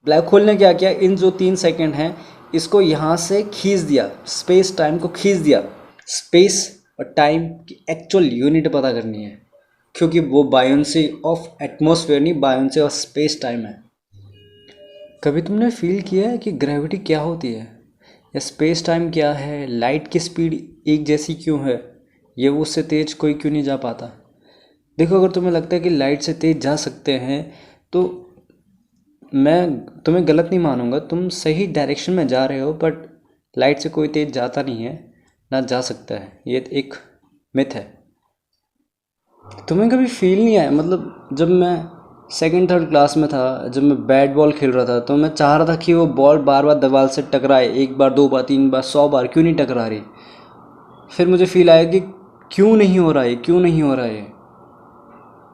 Black hole ने क्या किया, इन जो 3 सेकंड हैं इसको यहाँ से खींच दिया, स्पेस टाइम को खींच दिया। स्पेस और टाइम की एक्चुअल यूनिट पता करनी है, क्योंकि वो बायोंसी ऑफ एटमॉस्फेयर नहीं, बायोंसी ऑफ स्पेस टाइम है। कभी तुमने फील किया है कि ग्रेविटी क्या होती है, या स्पेस टाइम क्या है, लाइट की स्पीड एक जैसी क्यों है, ये उससे तेज कोई क्यों नहीं जा पाता? देखो, अगर तुम्हें लगता है कि लाइट से तेज जा सकते हैं तो मैं तुम्हें गलत नहीं मानूंगा, तुम सही डायरेक्शन में जा रहे हो, बट लाइट से कोई तेज जाता नहीं है, ना जा सकता है, ये एक मिथ है। तुम्हें कभी फील नहीं आया, मतलब जब मैं सेकंड थर्ड क्लास में था, जब मैं बैट बॉल खेल रहा था, तो मैं चाह रहा था कि वो बॉल बार बार दीवार से टकराए, एक बार, दो बार, तीन बार, 100 बार, क्यों नहीं टकरा रही? फिर मुझे फील आया कि क्यों नहीं हो रहा है, क्यों नहीं हो रहा है।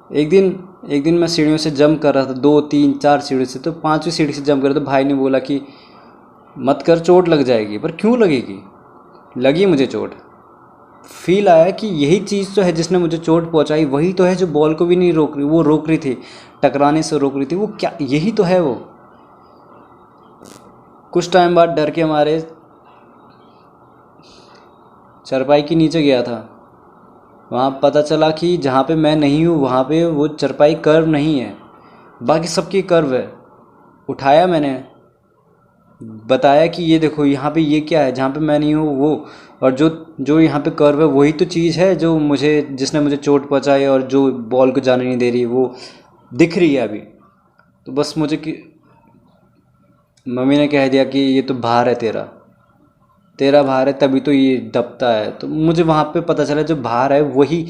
एक दिन मैं सीढ़ियों से जंप कर रहा था, 2 3 4 सीढ़ी से, तो 5वीं सीढ़ी से जंप कर रहा था। भाई ने बोला कि मत कर, चोट लग जाएगी। पर क्यों लगेगी? लगी मुझे चोट। फील आया कि यही चीज़ तो है जिसने मुझे चोट पहुंचाई, वही तो है जो बॉल को भी नहीं रोक रही, वो रोक रही थी, टकराने से रोक रही थी। वो क्या, यही तो है वो। कुछ टाइम बाद डर के मारे चरपाई के नीचे गया था। वहाँ पता चला कि जहाँ पे मैं नहीं हूँ वहाँ पे वो चरपाई कर्व नहीं है, बाकी सबकी कर्व है। उठाया मैंने, बताया कि ये देखो यहाँ पे ये क्या है, जहाँ पे मैं नहीं हूँ वो, और जो जो यहाँ पे कर्व है वही तो चीज़ है जो मुझे, जिसने मुझे चोट पहुँचाई और जो बॉल को जाने नहीं दे रही, वो दिख रही है अभी। तो बस मुझे कि मम्मी ने कह दिया कि ये तो भार है तेरा, तेरा भार है तभी तो ये दबता है। तो मुझे वहाँ पे पता चला जो भार है वही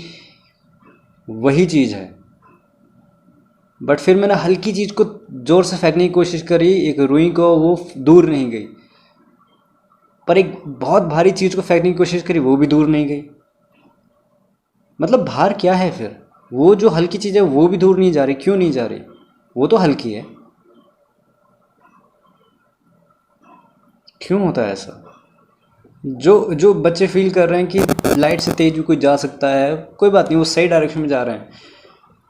वही चीज़ है। बट फिर मैंने हल्की चीज़ को ज़ोर से फेंकने की कोशिश करी, एक रुई को, वो दूर नहीं गई। पर एक बहुत भारी चीज़ को फेंकने की कोशिश करी, वो भी दूर नहीं गई। मतलब भार क्या है फिर? वो जो हल्की चीज़ है वो भी दूर नहीं जा रही, क्यों नहीं जा रही? वो तो हल्की है, क्यों होता है ऐसा? जो जो बच्चे फील कर रहे हैं कि लाइट से तेज भी कोई जा सकता है, कोई बात नहीं, वो सही डायरेक्शन में जा रहे हैं।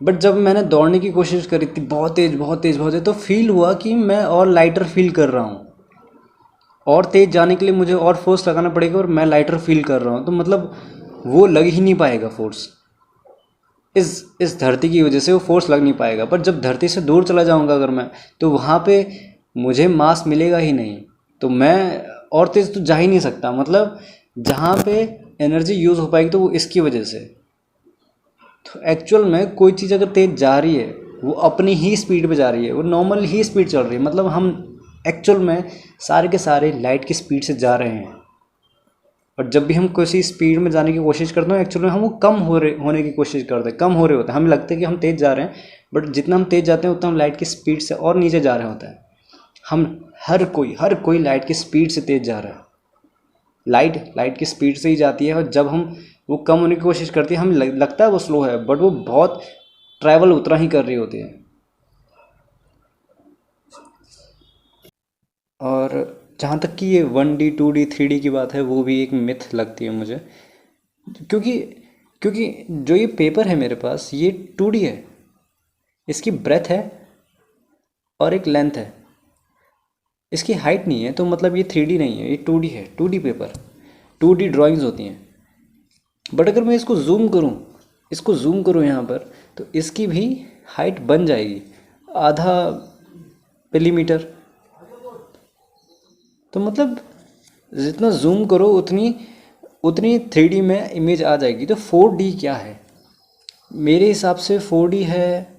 बट जब मैंने दौड़ने की कोशिश करी थी बहुत तेज़, बहुत तेज़, बहुत तेज़, तो फील हुआ कि मैं और लाइटर फील कर रहा हूँ। और तेज़ जाने के लिए मुझे और फोर्स लगाना पड़ेगा, और मैं लाइटर फील कर रहा हूँ, तो मतलब वो लग ही नहीं पाएगा फोर्स। इस धरती की वजह से वो फोर्स लग नहीं पाएगा। पर जब धरती से दूर चला जाऊंगा अगर मैं, तो वहाँ पे मुझे मास मिलेगा ही नहीं, तो मैं और तेज़ तो जा ही नहीं सकता। मतलब जहाँ पे एनर्जी यूज़ हो पाएगी तो वो इसकी वजह से। तो एक्चुअल में कोई चीज़ अगर तेज़ जा रही है, वो अपनी ही स्पीड पे जा रही है, वो नॉर्मल ही स्पीड चल रही है, मतलब हम एक्चुअल में सारे के सारे लाइट की स्पीड से जा रहे हैं। और जब भी हम किसी स्पीड में जाने की कोशिश करते हैं, एक्चुअली हम वो कम होने की कोशिश करते हैं, कम हो रहे होते हैं, हमें लगता है कि हम तेज़ जा रहे हैं, बट जितना हम तेज़ जाते हैं उतना हम लाइट की स्पीड से और नीचे जा रहे होते हैं। हम हर कोई लाइट की स्पीड से तेज़ जा रहा है। लाइट लाइट की स्पीड से ही जाती है, और जब हम वो कम होने की कोशिश करती है, हमें लगता है वो स्लो है, बट वो बहुत ट्रैवल उतना ही कर रही होती है। और जहाँ तक कि ये 1D 2D 3D की बात है, वो भी एक मिथ लगती है मुझे। क्योंकि क्योंकि जो ये पेपर है मेरे पास, ये 2D है, इसकी ब्रेथ है और एक लेंथ है, इसकी हाइट नहीं है, तो मतलब ये 3D नहीं है, ये 2D है, 2D पेपर, 2D ड्राइंग्स होती हैं। बट अगर मैं इसको ज़ूम करूँ यहाँ पर, तो इसकी भी हाइट बन जाएगी आधा मिलीमीटर। तो मतलब जितना जूम करो उतनी उतनी 3D में इमेज आ जाएगी। तो 4D क्या है? मेरे हिसाब से 4D है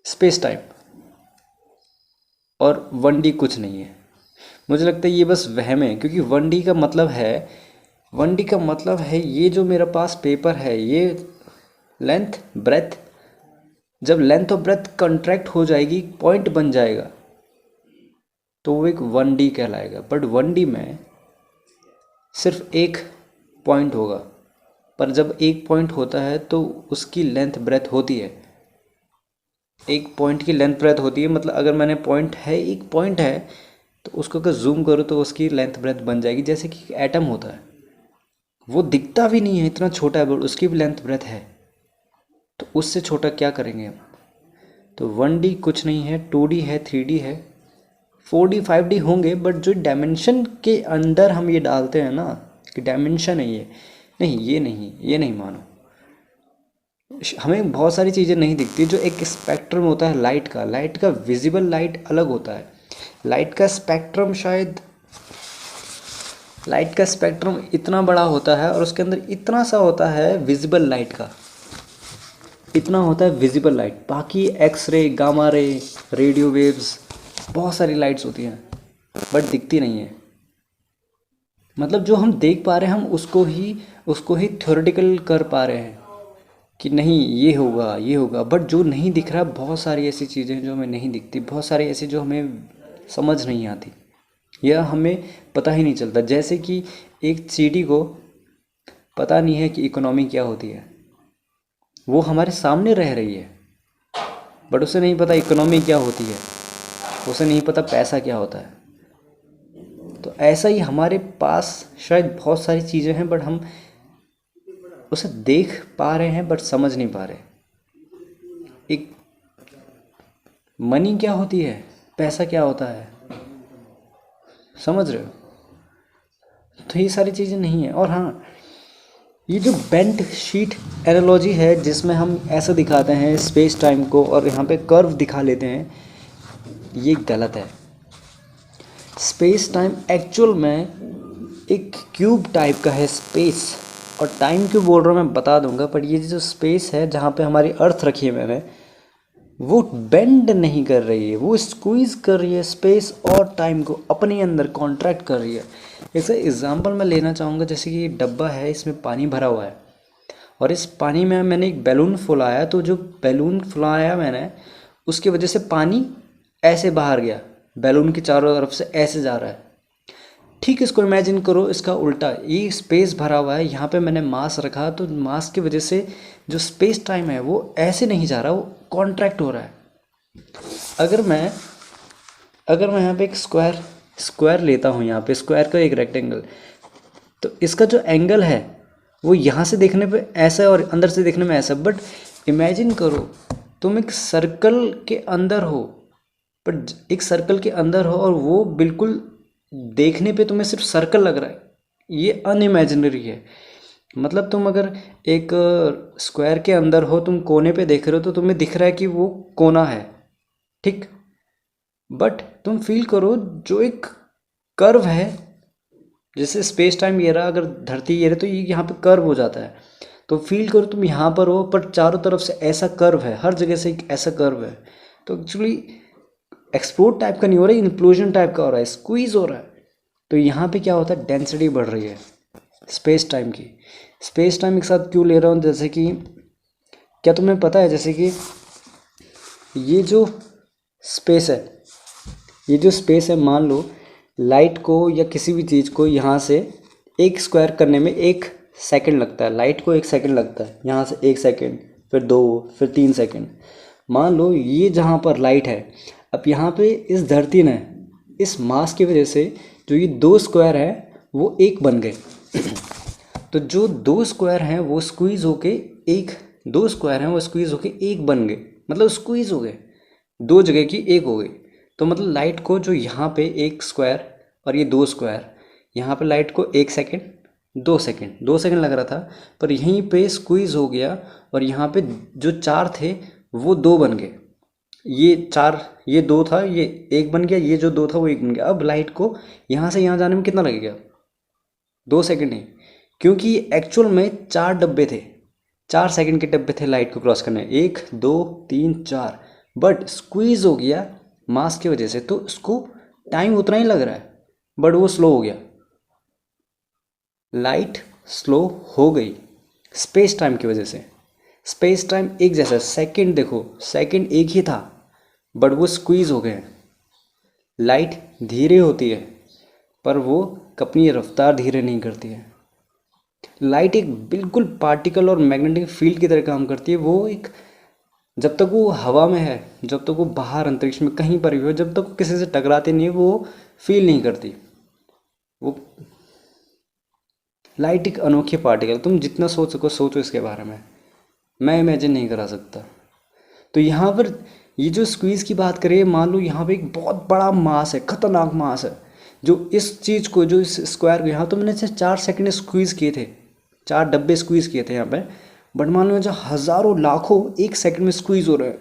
स्पेस टाइम, और 1D कुछ नहीं है। मुझे लगता है ये बस वहम है, क्योंकि 1D का मतलब है ये जो मेरे पास पेपर है, ये लेंथ ब्रेथ, जब लेंथ और ब्रेथ कंट्रैक्ट हो जाएगी, पॉइंट बन जाएगा, तो वो एक 1D कहलाएगा। बट 1D में सिर्फ एक पॉइंट होगा, पर जब एक पॉइंट होता है तो उसकी लेंथ ब्रेथ होती है, एक पॉइंट की लेंथ ब्रेथ होती है। मतलब अगर मैंने पॉइंट है, एक पॉइंट है, तो उसको अगर जूम करो तो उसकी लेंथ ब्रेथ बन जाएगी। जैसे कि एटम होता है, वो दिखता भी नहीं है, इतना छोटा है, बट उसकी भी लेंथ ब्रेथ है। तो उससे छोटा क्या करेंगे हम? तो 1D कुछ नहीं है, 2D है, 3D है, 4D 5D होंगे, बट जो डायमेंशन के अंदर हम ये डालते हैं ना कि डायमेंशन है ये, नहीं ये नहीं, ये नहीं मानो। हमें बहुत सारी चीज़ें नहीं दिखती। जो एक स्पेक्ट्रम होता है लाइट का विजिबल लाइट अलग होता है। लाइट का स्पेक्ट्रम शायद लाइट का स्पेक्ट्रम इतना बड़ा होता है और उसके अंदर इतना सा होता है विजिबल लाइट का, इतना होता है विजिबल लाइट। बाकी X ray, gamma ray, radio waves, बहुत सारी लाइट्स होती हैं बट दिखती नहीं है। मतलब जो हम देख पा रहे हैं हम उसको ही थ्योरेटिकल कर पा रहे हैं कि नहीं ये होगा ये होगा, बट जो नहीं दिख रहा, बहुत सारी ऐसी चीज़ें जो हमें नहीं दिखती, बहुत सारी ऐसी जो हमें समझ नहीं आती या हमें पता ही नहीं चलता। जैसे कि एक चींटी को पता नहीं है कि इकोनॉमी क्या होती है, वो हमारे सामने रह रही है बट उसे नहीं पता इकोनॉमी क्या होती है, उसे नहीं पता पैसा क्या होता है। तो ऐसा ही हमारे पास शायद बहुत सारी चीज़ें हैं बट हम उसे देख पा रहे हैं बट समझ नहीं पा रहे। एक मनी क्या होती है, पैसा क्या होता है, समझ रहे हो? तो ये सारी चीज़ें नहीं है। और हाँ, ये जो बेंट शीट एनालॉजी है जिसमें हम ऐसा दिखाते हैं स्पेस टाइम को और यहाँ पे कर्व दिखा लेते हैं, ये गलत है। स्पेस टाइम एक्चुअल में एक क्यूब टाइप का है स्पेस, और टाइम क्यों बोल रहा हूँ मैं बता दूंगा। पर ये जो स्पेस है जहाँ पे हमारी अर्थ रखी है मैंने, वो बेंड नहीं कर रही है, वो स्क्वीज कर रही है स्पेस और टाइम को अपने अंदर कॉन्ट्रैक्ट कर रही है। जैसे एग्जांपल मैं लेना चाहूँगा, जैसे कि ये डब्बा है, इसमें पानी भरा हुआ है और इस पानी में मैंने एक बैलून फुलाया, तो जो बैलून फुलाया मैंने उसकी वजह से पानी ऐसे बाहर गया, बैलून के चारों तरफ से ऐसे जा रहा है। ठीक, इसको इमेजिन करो इसका उल्टा, ये स्पेस भरा हुआ है, यहाँ पे मैंने मास रखा, तो मास की वजह से जो स्पेस टाइम है वो ऐसे नहीं जा रहा, वो कॉन्ट्रैक्ट हो रहा है। अगर मैं यहाँ पे एक स्क्वायर लेता हूँ, यहाँ पे स्क्वायर का एक रेक्टेंगल, तो इसका जो एंगल है वो यहाँ से देखने पे ऐसा है और अंदर से देखने में ऐसा। बट इमेजिन करो तुम एक सर्कल के अंदर हो, बट एक सर्कल के अंदर हो और वो बिल्कुल देखने पे तुम्हें सिर्फ सर्कल लग रहा है, ये अनइमेजिनरी है। मतलब तुम अगर एक स्क्वायर के अंदर हो, तुम कोने पे देख रहे हो तो तुम्हें दिख रहा है कि वो कोना है, ठीक, बट तुम फील करो जो एक कर्व है, जैसे स्पेस टाइम ये रहा, अगर धरती ये रहा तो ये यहाँ पे कर्व हो जाता है। तो फील करो तुम यहाँ पर हो पर चारों तरफ से ऐसा कर्व है, हर जगह से एक ऐसा कर्व है। तो एक्चुअली एक्सप्लोड टाइप का नहीं हो रहा है, इन्फ्लोजन टाइप का हो रहा है, स्क्वीज हो रहा है। तो यहाँ पे क्या होता है, डेंसिटी बढ़ रही है स्पेस टाइम की। स्पेस टाइम के साथ क्यों ले रहा हूँ, जैसे कि क्या तुम्हें पता है, जैसे कि ये जो स्पेस है, मान लो लाइट को या किसी भी चीज़ को यहाँ से एक स्क्वायर करने में 1 सेकंड लगता है, लाइट को 1 सेकंड लगता है, यहाँ से 1 सेकंड, फिर 2, फिर 3 सेकंड। मान लो ये जहाँ पर लाइट है, अब यहाँ पे इस धरती ने इस मास की वजह से जो ये 2 स्क्वायर है वो 1 बन गए। तो जो 2 स्क्वायर हैं वो स्क्वीज होके 1 बन गए, मतलब स्क्वीज हो गए, 2 जगह की 1 हो गई। तो मतलब लाइट को जो यहाँ पे 1 स्क्वायर और ये 2 स्क्वायर, यहाँ पे लाइट को 1 सेकंड 2 सेकंड लग रहा था, पर यहीं पे स्क्वीज हो गया और यहाँ पे जो 4 थे वो 2 बन गए। ये 4, ये 2 था, ये 1 बन गया, ये जो 2 था वो 1 बन गया। अब लाइट को यहाँ से यहाँ जाने में कितना लगेगा, 2 सेकंड ही, क्योंकि एक्चुअल में 4 डब्बे थे, 4 सेकंड के डब्बे थे लाइट को क्रॉस करने, 1 2 3 4, बट स्क्वीज हो गया मास की वजह से, तो उसको टाइम उतना ही लग रहा है बट वो स्लो हो गया, लाइट स्लो हो गई स्पेस टाइम की वजह से। स्पेस टाइम एक जैसा, सेकंड देखो, सेकंड एक ही था बट वो स्क्वीज हो गए। लाइट धीरे होती है पर वो अपनी रफ्तार धीरे नहीं करती है। लाइट एक बिल्कुल पार्टिकल और मैग्नेटिक फील्ड की तरह काम करती है। वो एक, जब तक वो हवा में है, जब तक वो बाहर अंतरिक्ष में कहीं पर भी हो, जब तक वो किसी से टकराती नहीं है, वो फील नहीं करती। वो लाइट एक अनोखी पार्टिकल, तुम जितना सोच सको सोचो इसके बारे में, मैं इमेजिन नहीं करा सकता। तो यहाँ पर ये जो स्क्वीज़ की बात करें, मान लो यहाँ पे एक बहुत बड़ा मास है, खतरनाक मास है, जो इस चीज़ को, जो इस स्क्वायर को, यहाँ तो मैंने सिर्फ 4 सेकंड स्क्वीज़ किए थे, 4 डब्बे स्क्वीज़ किए थे यहाँ पे, बट मान लो जो हज़ारों लाखों एक सेकंड में स्क्वीज़ हो रहे हैं।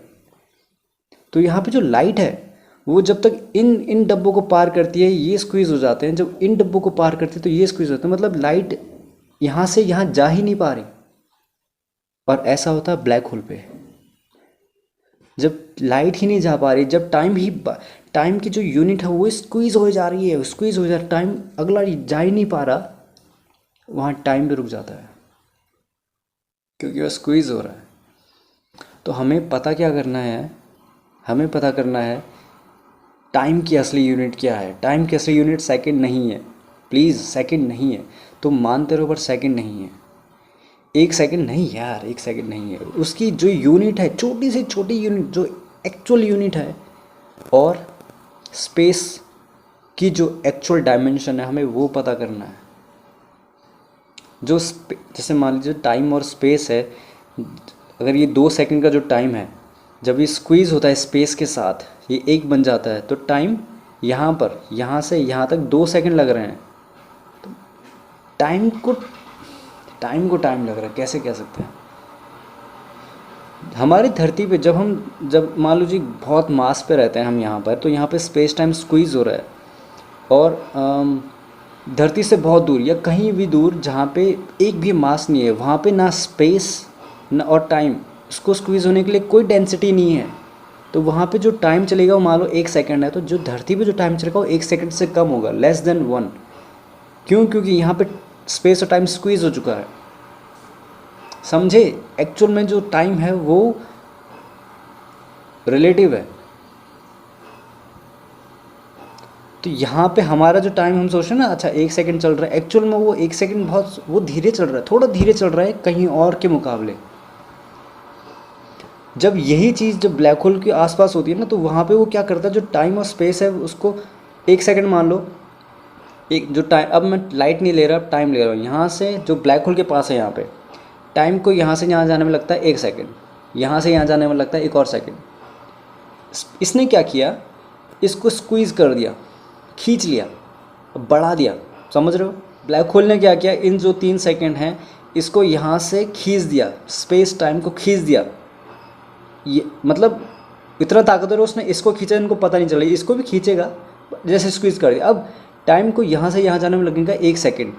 तो यहाँ पे जो लाइट है वो जब तक इन इन डब्बों को पार करती है ये स्क्वीज़ हो जाते हैं, जब इन डब्बों को पार करती है तो ये स्क्वीज़ होते हैं, मतलब लाइट यहाँ से यहाँ जा ही नहीं पा रही। और ऐसा होता है ब्लैक होल पे, जब लाइट ही नहीं जा पा रही, जब टाइम की जो यूनिट है वो स्क्वीज़ हो जा रही है, स्क्वीज़ हो जा रहा, टाइम अगला जा ही नहीं पा रहा, वहाँ टाइम भी रुक जाता है क्योंकि वो स्क्वीज़ हो रहा है। तो हमें पता क्या करना है, हमें पता करना है टाइम की असली यूनिट क्या है। टाइम की असली यूनिट सेकंड नहीं है, प्लीज़, सेकंड नहीं है। तुम मानते रहो पर सेकंड नहीं है, 1 सेकंड नहीं यार, 1 सेकंड नहीं है। उसकी जो यूनिट है, छोटी से छोटी यूनिट, जो एक्चुअल यूनिट है, और स्पेस की जो एक्चुअल डायमेंशन है, हमें वो पता करना है। जैसे मान लीजिए टाइम और स्पेस है, अगर ये 2 सेकंड का जो टाइम है, जब ये स्क्वीज़ होता है स्पेस के साथ, ये एक बन जाता है, तो टाइम यहाँ पर, यहाँ से यहाँ तक 2 सेकंड लग रहे हैं। तो टाइम को टाइम लग रहा है, कैसे कह सकते हैं। हमारी धरती पे जब मान लो जी बहुत मास पे रहते हैं हम यहाँ पर, तो यहाँ पे स्पेस टाइम स्क्वीज़ हो रहा है, और धरती से बहुत दूर या कहीं भी दूर जहाँ पे एक भी मास नहीं है, वहाँ पे ना स्पेस ना और टाइम, उसको स्क्वीज़ होने के लिए कोई डेंसिटी नहीं है। तो वहाँ पे जो टाइम चलेगा वो मान लो 1 सेकंड है, तो जो धरती पे जो टाइम चलेगा वो 1 सेकंड से कम होगा, लेस देन 1। क्यों? क्योंकि यहाँ पे स्पेस और टाइम स्क्वीज़ हो चुका है। समझे? एक्चुअल में जो टाइम है वो रिलेटिव है। तो यहाँ पे हमारा जो टाइम हम सोच रहे हैं ना, अच्छा 1 सेकंड चल रहा है, एक्चुअल में वो 1 सेकंड वो धीरे चल रहा है, थोड़ा धीरे चल रहा है कहीं और के मुकाबले। जब यही चीज़ जब ब्लैक होल के आसपास होती है ना, तो वहाँ पे वो क्या करता है, जो टाइम और स्पेस है उसको 1 सेकंड मान लो, एक जो टाइम, अब मैं लाइट नहीं ले रहा, अब टाइम ले रहा हूँ। यहाँ से जो ब्लैक होल के पास है, यहाँ पे टाइम को यहाँ से यहाँ जाने में लगता है 1 सेकंड, यहाँ से यहाँ जाने में लगता है 1 और सेकंड। इसने क्या किया, इसको स्क्वीज़ कर दिया, खींच लिया, बढ़ा दिया। समझ रहे हो? ब्लैक होल ने क्या किया, इन जो 3 सेकंड हैं इसको यहाँ से खींच दिया, स्पेस टाइम को खींच दिया। ये मतलब इतना ताकतवर उसने इसको खींचा, इनको पता नहीं चला, इसको भी खींचेगा, जैसे स्क्वीज़ कर दिया। अब टाइम को यहाँ से यहाँ जाने में लगेगा 1 सेकंड।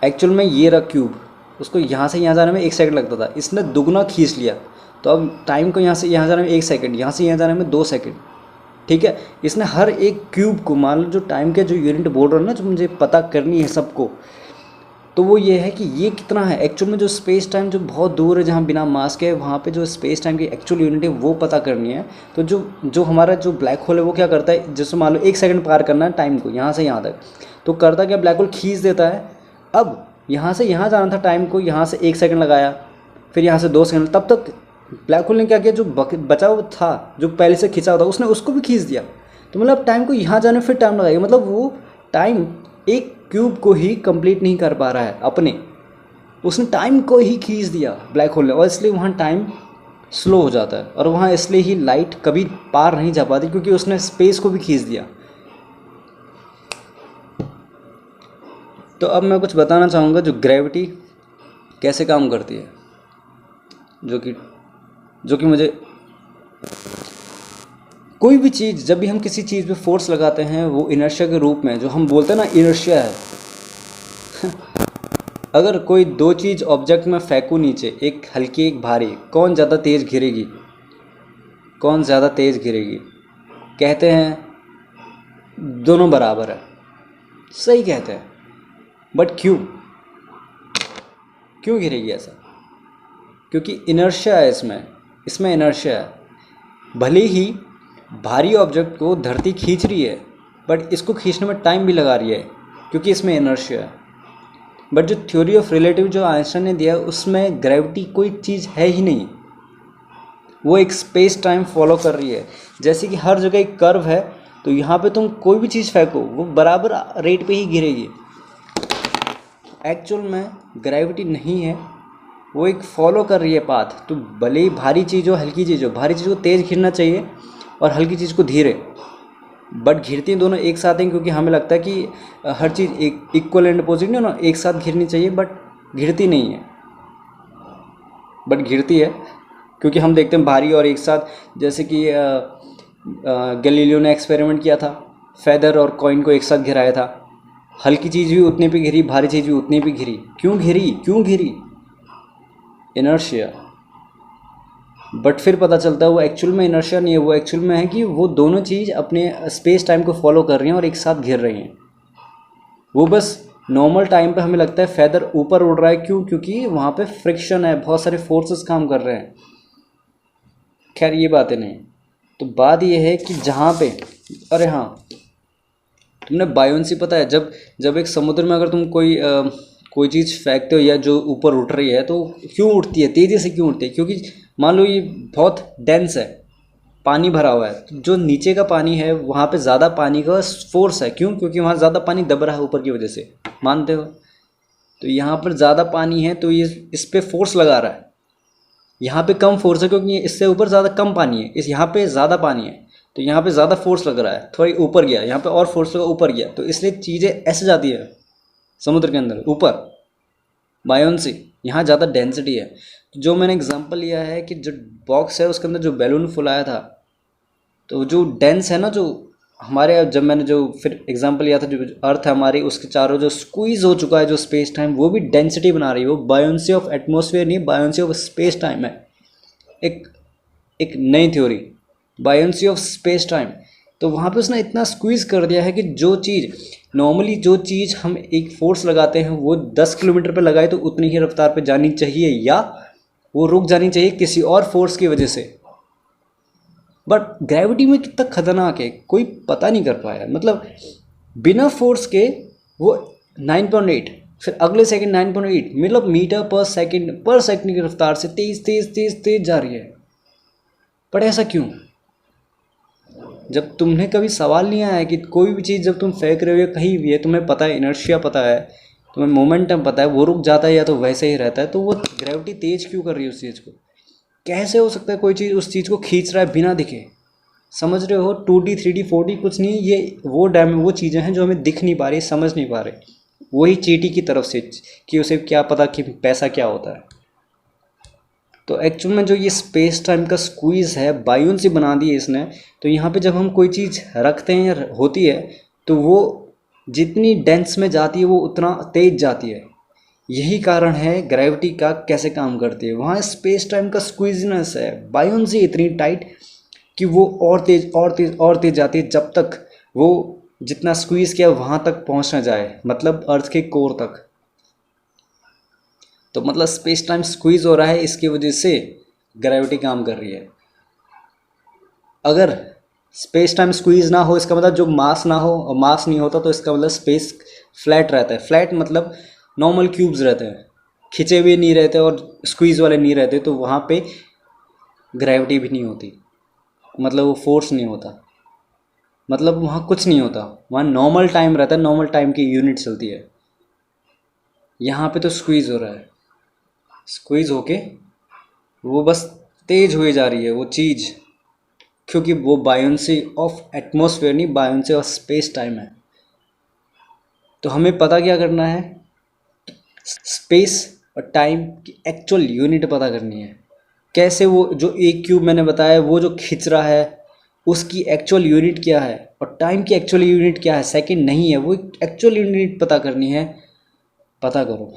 एक्चुअल में ये रहा क्यूब, उसको यहाँ से यहाँ जाने में 1 सेकंड लगता था, इसने दुगना खींच लिया। तो अब टाइम को यहाँ से यहाँ जाने में 1 सेकंड, यहाँ से यहाँ जाने में 2 सेकंड। ठीक है, इसने हर एक क्यूब को, मान लो जो टाइम के जो यूनिट बोल रहा है ना, जो मुझे पता करनी है सबको, तो वो ये है कि ये कितना है एक्चुअल में। जो स्पेस टाइम जो बहुत दूर है, जहाँ बिना मास के है, वहाँ पे जो स्पेस टाइम की एक्चुअल यूनिट है वो पता करनी है। तो जो हमारा जो ब्लैक होल है वो क्या करता है, जैसे मान लो 1 सेकंड पार करना है टाइम को यहाँ से यहाँ तक, तो करता क्या, ब्लैक होल खींच देता है। अब यहाँ से यहाँ जाना था टाइम को, यहाँ से 1 सेकंड लगाया, फिर यहाँ से 2 सेकंड, तब तक ब्लैक होल ने क्या किया, जो बचा हुआ था, जो पहले से खींचा हुआ था, उसने उसको भी खींच दिया। तो मतलब टाइम को यहाँ जाने फिर टाइम लगाएगा, मतलब वो टाइम एक क्यूब को ही कंप्लीट नहीं कर पा रहा है अपने, उसने टाइम को ही खींच दिया ब्लैक होल ने, और इसलिए वहाँ टाइम स्लो हो जाता है, और वहाँ इसलिए ही लाइट कभी पार नहीं जा पाती, क्योंकि उसने स्पेस को भी खींच दिया। तो अब मैं कुछ बताना चाहूँगा जो ग्रेविटी कैसे काम करती है, जो कि मुझे, कोई भी चीज़, जब भी हम किसी चीज़ पे फोर्स लगाते हैं, वो इनर्शिया के रूप में, जो हम बोलते हैं ना इनर्शिया है। अगर कोई दो चीज़ ऑब्जेक्ट में फेंकूँ नीचे, एक हल्की एक भारी, कौन ज़्यादा तेज़ गिरेगी, कौन ज़्यादा तेज़ गिरेगी? कहते हैं दोनों बराबर है, सही कहते हैं, बट क्यों गिरेगी ऐसा? क्योंकि इनर्शिया है इसमें इनर्शिया है। भले ही भारी ऑब्जेक्ट को धरती खींच रही है, बट इसको खींचने में टाइम भी लगा रही है, क्योंकि इसमें इनर्शिया है। बट जो थ्योरी ऑफ रिलेटिव जो आइंस्टाइन ने दिया, उसमें ग्रेविटी कोई चीज़ है ही नहीं, वो एक स्पेस टाइम फॉलो कर रही है। जैसे कि हर जगह एक कर्व है, तो यहाँ पे तुम कोई भी चीज़ फेंको, वो बराबर रेट पे ही गिरेगी। एक्चुअल में ग्रेविटी नहीं है, वो एक फॉलो कर रही है पाथ। तो भले ही भारी चीज़ हो हल्की चीज़ हो, भारी चीज़ को तेज़ घिरना चाहिए और हल्की चीज़ को धीरे, बट घिरती दोनों एक साथ हैं, क्योंकि हमें लगता है कि हर चीज़ एक इक्वल एंड अपोजिट नहीं ना, एक साथ घिरनी चाहिए, बट घिरती नहीं है। बट घिरती है क्योंकि हम देखते हैं भारी और एक साथ, जैसे कि गैलीलियो ने एक्सपेरिमेंट किया था, फेदर और कॉइन को एक साथ घिराया था। हल्की चीज़ भी उतनी पे घिरी, भारी चीज़ भी उतनी पे घिरी। क्यों घिरी? इनर्शिया। बट फिर पता चलता है वो एक्चुअल में इनर्शिया नहीं है, वो एक्चुअल में है कि वो दोनों चीज़ अपने स्पेस टाइम को फॉलो कर रही हैं और एक साथ घिर रही हैं। वो बस नॉर्मल टाइम पे हमें लगता है फेदर ऊपर उड़ रहा है, क्योंकि वहाँ पे फ्रिक्शन है, बहुत सारे फोर्सेस काम कर रहे हैं। खैर ये बातें नहीं। तो बात ये है कि जहाँ पे, अरे हाँ, तुमने बायोन्सी पता है, जब जब एक समुद्र में अगर तुम कोई चीज़ फेंकते हो या जो ऊपर उठ रही है, तो क्यों उठती है, तेज़ी से क्यों उठती है? क्योंकि मान लो ये बहुत डेंस है, पानी भरा हुआ है, तो जो नीचे का पानी है वहाँ पे ज़्यादा पानी का फोर्स है। क्यों? क्योंकि वहाँ ज़्यादा पानी दब रहा है ऊपर की वजह से, मानते हो? तो यहाँ पर ज़्यादा पानी है तो ये इस पर फोर्स लगा रहा है। यहाँ पे कम फोर्स है क्योंकि इससे ऊपर ज़्यादा कम पानी है, इस यहाँ पे ज़्यादा पानी है, तो यहाँ पे ज़्यादा फोर्स लग रहा है, थोड़ी ऊपर गया, यहाँ पे और फोर्स लगा, ऊपर गया, तो इसलिए चीज़ें ऐसे जाती है समुद्र के अंदर ऊपर। बायोन्सी, यहाँ ज़्यादा डेंसिटी है। तो जो मैंने एग्जांपल लिया है कि जो बॉक्स है उसके अंदर जो बैलून फुलाया था, तो जो डेंस है ना, जो हमारे, जब मैंने जो फिर एग्जांपल लिया था, जो अर्थ है हमारी, उसके चारों जो स्क्वीज हो चुका है जो स्पेस टाइम, वो भी डेंसिटी बना रही है। वो बायोन्सी ऑफ एटमॉस्फेयर नहीं, बायोन्सी ऑफ स्पेस टाइम है। एक एक नई theory, buoyancy of space time. तो वहाँ पे उसने इतना स्क्वीज़ कर दिया है कि जो चीज़ नॉर्मली, जो चीज़ हम एक फोर्स लगाते हैं वो 10 किलोमीटर पे लगाए तो उतनी ही रफ्तार पे जानी चाहिए, या वो रुक जानी चाहिए किसी और फोर्स की वजह से। बट ग्रेविटी में कितना खतरनाक है कोई पता नहीं कर पाया। मतलब बिना फोर्स के वो 9.8, फिर अगले सेकंड 9.8, मतलब मीटर पर सेकंड की रफ्तार से तेज तेज तेज तेज जा रही है। पर ऐसा क्यों? जब तुम्हें कभी सवाल नहीं आया कि कोई भी चीज़ जब तुम फेंक रहे हो या कहीं भी है, तुम्हें पता है इनर्शिया पता है, तुम्हें मोमेंटम पता है, वो रुक जाता है या तो वैसे ही रहता है, तो वो ग्रेविटी तेज क्यों कर रही है उस चीज़ को? कैसे हो सकता है कोई चीज़ उस चीज़ को खींच रहा है बिना दिखे? समझ रहे हो? 2D 3D 4D कुछ नहीं, ये वो चीज़ें हैं जो हमें दिख नहीं पा रही, समझ नहीं पा रहे। वही चीटी की तरफ से कि उसे क्या पता कि पैसा क्या होता है। तो एक्चुअल में जो ये स्पेस टाइम का स्क्वीज़ है, बायोन्सी बना दी है इसने। तो यहाँ पे जब हम कोई चीज़ रखते हैं या होती है, तो वो जितनी डेंस में जाती है वो उतना तेज जाती है। यही कारण है ग्रेविटी का कैसे काम करती है। वहाँ स्पेस टाइम का स्क्वीजनेस है, बायोन्सी इतनी टाइट कि वो और तेज और तेज और तेज जाती है, जब तक वो जितना स्क्वीज़ किया वहाँ तक पहुँच ना जाए, मतलब अर्थ के कोर तक। तो मतलब स्पेस टाइम स्क्वीज़ हो रहा है, इसकी वजह से ग्रेविटी काम कर रही है। अगर स्पेस टाइम स्क्वीज़ ना हो, इसका मतलब जो मास ना हो और मास नहीं होता, तो इसका मतलब स्पेस फ्लैट रहता है। फ्लैट मतलब नॉर्मल क्यूब्स रहते हैं, खिंचे हुए नहीं रहते और स्क्वीज़ वाले नहीं रहते, तो वहाँ पे ग्रेविटी भी नहीं होती, मतलब वो फोर्स नहीं होता, मतलब वहाँ कुछ नहीं होता, वहाँ नॉर्मल टाइम रहता है, नॉर्मल टाइम की यूनिट चलती है। यहाँ पे तो स्क्वीज़ हो रहा है, स्क्वीज़ होके वो बस तेज हुई जा रही है वो चीज़, क्योंकि वो बायोन्सी ऑफ एटमॉस्फेयर नहीं, बायोन्सी ऑफ स्पेस टाइम है। तो हमें पता क्या करना है, स्पेस और टाइम की एक्चुअल यूनिट पता करनी है। कैसे? वो जो एक क्यूब मैंने बताया, वो जो खिंच रहा है उसकी एक्चुअल यूनिट क्या है, और टाइम की एक्चुअल यूनिट क्या है, सेकंड नहीं है, वो एक्चुअल यूनिट पता करनी है। पता करो।